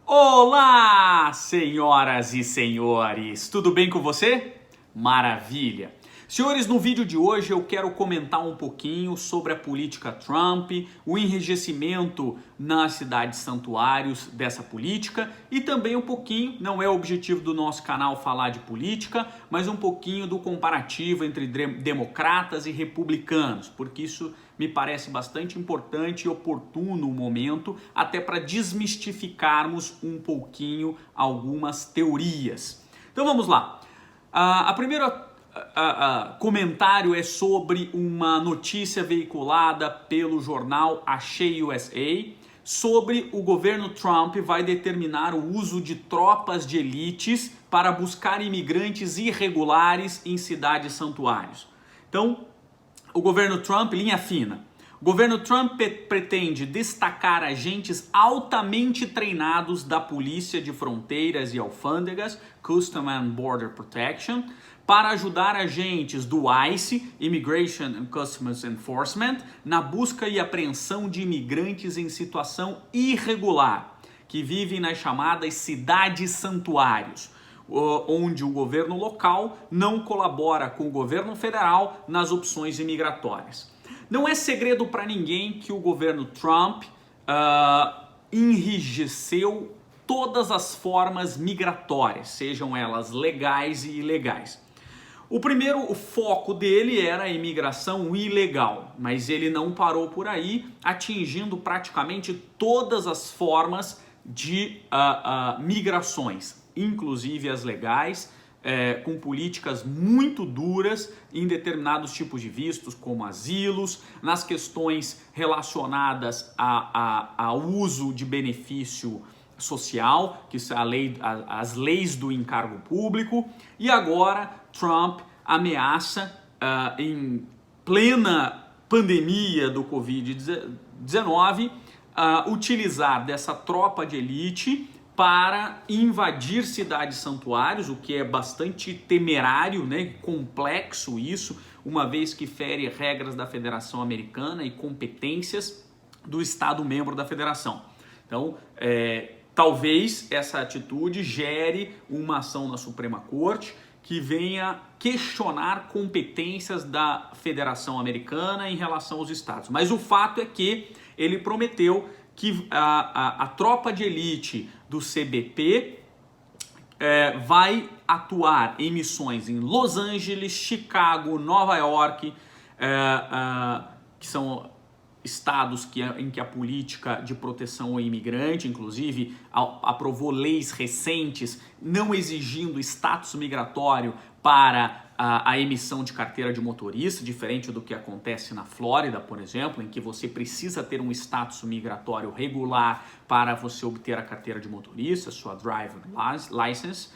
Olá, senhoras e senhores, tudo bem com você? Maravilha! Senhores, no vídeo de hoje eu quero comentar um pouquinho sobre a política Trump, o enrijecimento nas cidades santuários dessa política e também um pouquinho, não é o objetivo do nosso canal falar de política, mas um pouquinho do comparativo entre democratas e republicanos, porque isso me parece bastante importante e oportuno no momento, até para desmistificarmos um pouquinho algumas teorias. Então vamos lá. A primeira comentário é sobre uma notícia veiculada pelo jornal Achei USA sobre o governo Trump vai determinar o uso de tropas de elites para buscar imigrantes irregulares em cidades santuários. Então, o governo Trump, linha fina, o governo Trump pretende destacar agentes altamente treinados da Polícia de Fronteiras e Alfândegas, Customs and Border Protection, para ajudar agentes do ICE, Immigration and Customs Enforcement, na busca e apreensão de imigrantes em situação irregular, que vivem nas chamadas cidades santuários, onde o governo local não colabora com o governo federal nas opções imigratórias. Não é segredo para ninguém que o governo Trump enrijeceu todas as formas migratórias, sejam elas legais e ilegais. O foco dele era a imigração ilegal, mas ele não parou por aí, atingindo praticamente todas as formas de migrações, inclusive as legais, com políticas muito duras em determinados tipos de vistos, como asilos, nas questões relacionadas ao uso de benefício social, que são as leis do encargo público, e agora Trump ameaça, em plena pandemia do Covid-19, utilizar dessa tropa de elite para invadir cidades santuários, o que é bastante temerário, né? Complexo isso, uma vez que fere regras da Federação Americana e competências do Estado membro da Federação. Então, talvez essa atitude gere uma ação na Suprema Corte que venha questionar competências da Federação Americana em relação aos estados. Mas o fato é que ele prometeu que a tropa de elite do CBP vai atuar em missões em Los Angeles, Chicago, Nova York, que são estados em que a política de proteção ao imigrante, inclusive, aprovou leis recentes não exigindo status migratório para a emissão de carteira de motorista, diferente do que acontece na Flórida, por exemplo, em que você precisa ter um status migratório regular para você obter a carteira de motorista, sua driver license.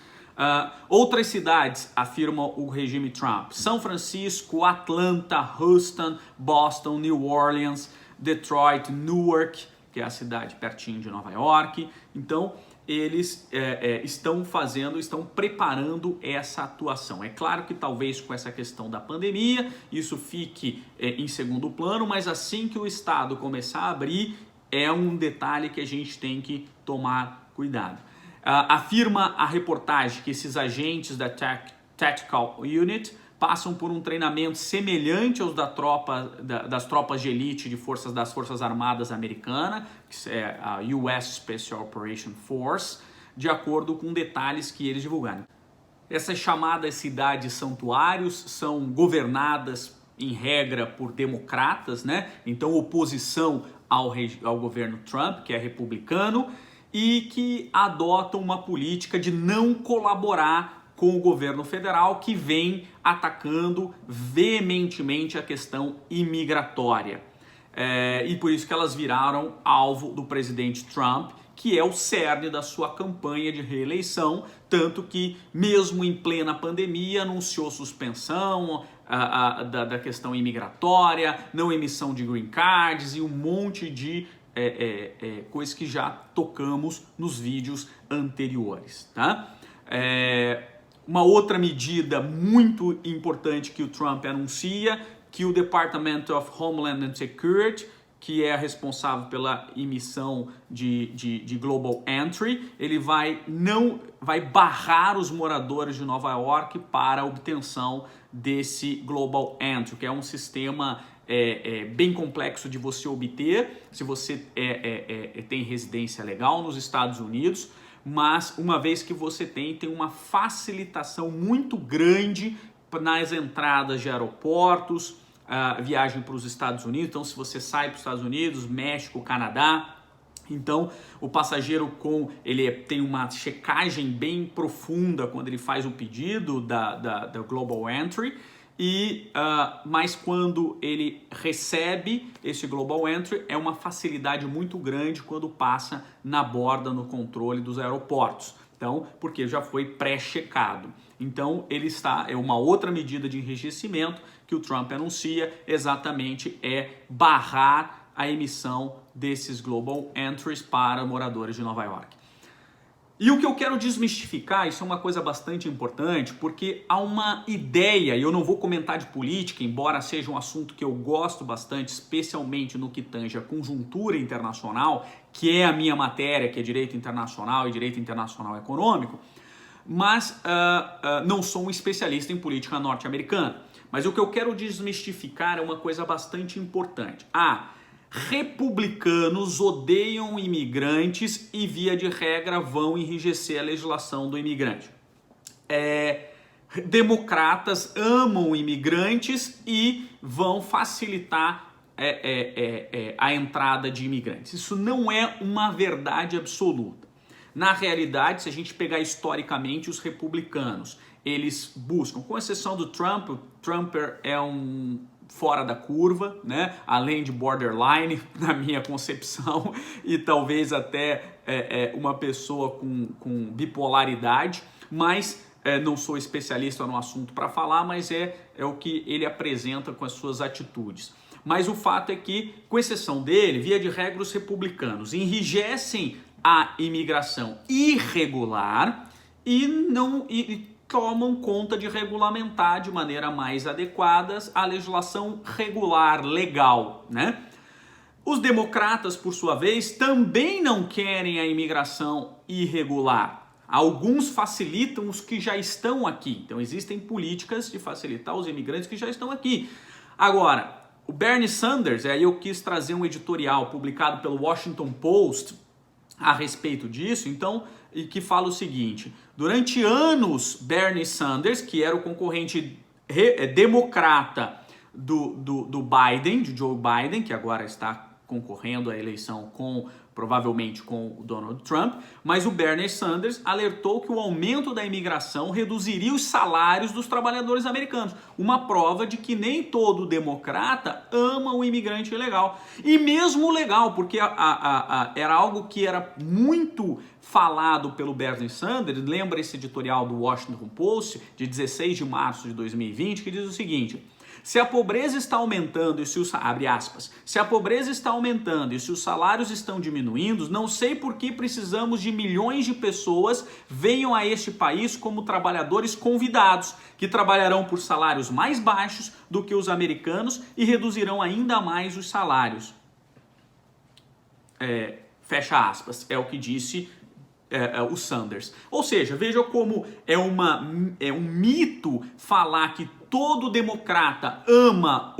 Outras cidades afirmam o regime Trump: São Francisco, Atlanta, Houston, Boston, New Orleans, Detroit, Newark, que é a cidade pertinho de Nova York. Então, eles estão preparando essa atuação. É claro que talvez com essa questão da pandemia isso fique em segundo plano, mas assim que o estado começar a abrir, é um detalhe que a gente tem que tomar cuidado. Afirma a reportagem que esses agentes da Tactical Unit passam por um treinamento semelhante aos das tropas de elite das Forças Armadas Americanas, que é a US Special Operation Force, de acordo com detalhes que eles divulgaram. Essas chamadas cidades santuários são governadas, em regra, por democratas, né? Então, oposição ao governo Trump, que é republicano, e que adotam uma política de não colaborar com o governo federal, que vem atacando veementemente a questão imigratória. E por isso que elas viraram alvo do presidente Trump, que é o cerne da sua campanha de reeleição, tanto que mesmo em plena pandemia anunciou suspensão da questão imigratória, não emissão de green cards e um monte de coisas que já tocamos nos vídeos anteriores, tá? Uma outra medida muito importante que o Trump anuncia que o Department of Homeland Security, que é responsável pela emissão de Global Entry, ele vai barrar os moradores de Nova York para a obtenção desse Global Entry, que é um sistema bem complexo de você obter se você tem residência legal nos Estados Unidos, mas uma vez que você tem uma facilitação muito grande nas entradas de aeroportos, viagem para os Estados Unidos. Então, se você sai para os Estados Unidos, México, Canadá, então o passageiro ele tem uma checagem bem profunda quando ele faz o pedido da Global Entry, mas quando ele recebe esse Global Entry é uma facilidade muito grande quando passa na borda, no controle dos aeroportos. Então, porque já foi pré-checado. Então, é uma outra medida de enrijecimento que o Trump anuncia, exatamente barrar a emissão desses Global Entries para moradores de Nova York. E o que eu quero desmistificar, isso é uma coisa bastante importante, porque há uma ideia, e eu não vou comentar de política, embora seja um assunto que eu gosto bastante, especialmente no que tange a conjuntura internacional, que é a minha matéria, que é Direito Internacional e Direito Internacional Econômico, mas não sou um especialista em política norte-americana. Mas o que eu quero desmistificar é uma coisa bastante importante. Republicanos odeiam imigrantes e, via de regra, vão enrijecer a legislação do imigrante. Democratas amam imigrantes e vão facilitar a entrada de imigrantes. Isso não é uma verdade absoluta. Na realidade, se a gente pegar historicamente os republicanos, eles buscam, com exceção do Trump, o Trump é um fora da curva, né? Além de borderline, na minha concepção, e talvez até uma pessoa com bipolaridade, mas não sou especialista no assunto para falar, mas é o que ele apresenta com as suas atitudes. Mas o fato é que, com exceção dele, via de regra, os republicanos enrijecem a imigração irregular e tomam conta de regulamentar de maneira mais adequada a legislação regular, legal, né? Os democratas, por sua vez, também não querem a imigração irregular. Alguns facilitam os que já estão aqui. Então, existem políticas de facilitar os imigrantes que já estão aqui. Agora, o Bernie Sanders, aí eu quis trazer um editorial publicado pelo Washington Post a respeito disso, então, e que fala o seguinte: durante anos, Bernie Sanders, que era o concorrente democrata do Biden, de Joe Biden, que agora está concorrendo à eleição provavelmente com o Donald Trump, mas o Bernie Sanders alertou que o aumento da imigração reduziria os salários dos trabalhadores americanos. Uma prova de que nem todo democrata ama o imigrante ilegal. E mesmo legal, porque era algo que era muito falado pelo Bernie Sanders. Lembra esse editorial do Washington Post, de 16 de março de 2020, que diz o seguinte: se a pobreza está aumentando e se a pobreza está aumentando e se os salários estão diminuindo, não sei por que precisamos de milhões de pessoas venham a este país como trabalhadores convidados, que trabalharão por salários mais baixos do que os americanos e reduzirão ainda mais os salários. Fecha aspas, é o que disse o Sanders. Ou seja, veja como é um mito falar que todo democrata ama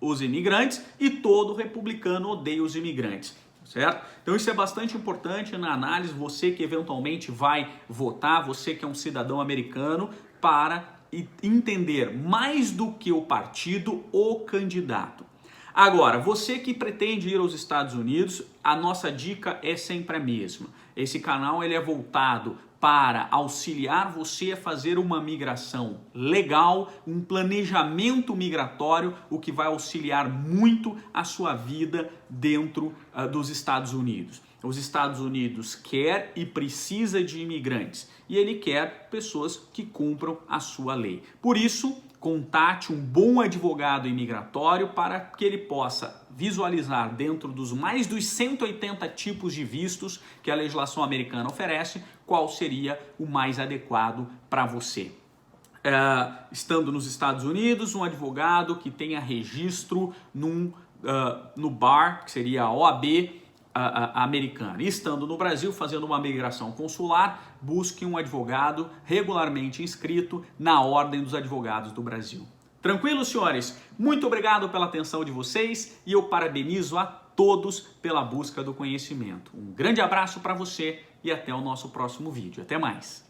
os imigrantes e todo republicano odeia os imigrantes, certo? Então isso é bastante importante na análise, você que eventualmente vai votar, você que é um cidadão americano, para entender mais do que o partido, o candidato. Agora, você que pretende ir aos Estados Unidos, a nossa dica é sempre a mesma. Esse canal ele é voltado para auxiliar você a fazer uma migração legal, um planejamento migratório, o que vai auxiliar muito a sua vida dentro dos Estados Unidos. Os Estados Unidos quer e precisa de imigrantes e ele quer pessoas que cumpram a sua lei. Por isso, contate um bom advogado imigratório para que ele possa visualizar dentro dos mais dos 180 tipos de vistos que a legislação americana oferece, qual seria o mais adequado para você. estando nos Estados Unidos, um advogado que tenha registro no BAR, que seria a OAB americana. E estando no Brasil, fazendo uma migração consular, busque um advogado regularmente inscrito na Ordem dos Advogados do Brasil. Tranquilo, senhores? Muito obrigado pela atenção de vocês e eu parabenizo a todos pela busca do conhecimento. Um grande abraço para você e até o nosso próximo vídeo. Até mais!